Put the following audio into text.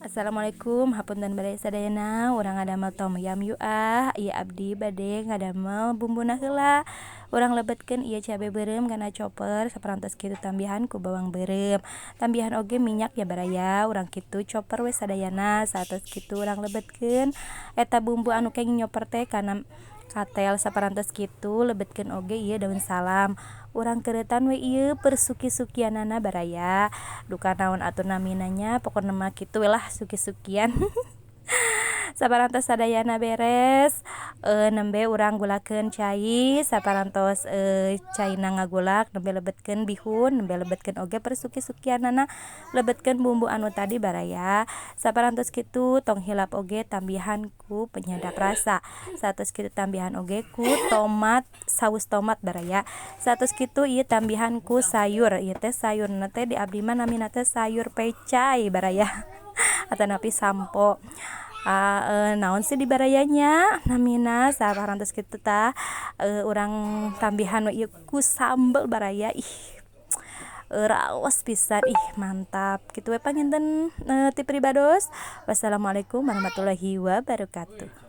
Assalamualaikum, hapunten bade sadayana, urang ngadamel tom yam yu ah. Ieu abdi bade ngadamel bumbuna heula. Urang lebetkeun ieu cabe beureum kana chopper saparantos kitu tambihan ku bawang beureum. Tambihan oge minyak ya baraya, urang kitu chopper we sadayana. Satos kitu urang lebetkeun eta bumbu anu kenging nyoper teh kana katel saparantos kitu lebetkeun oge ieu daun salam. Urang keuretan we ieu persuki-sukianana baraya. Duka naon atuh naminanya pokona mah kitu we lah suki-sukian. Saparantos sadayana beres nembe urang gulakeun cai saparantos caina ngagulak nembe lebetkeun bihun nembe lebetkeun oge persuki-sukianana lebetkeun bumbu anu tadi baraya saparantos kitu tong hilap oge tambihan ku penyedap rasa satos kitu tambihan oge ku tomat saus tomat baraya satos kitu ieu tambihan ku sayur ieu teh sayurna teh di abdi mah namina teh sayur pecai baraya atanapi sampo naon sih di barayanya namina saparantos kitu tah urang tambihan we ieu ku sambel baraya raos pisan mantap kitu we panginten ti pribados. Wassalamualaikum warahmatullahi wabarakatuh.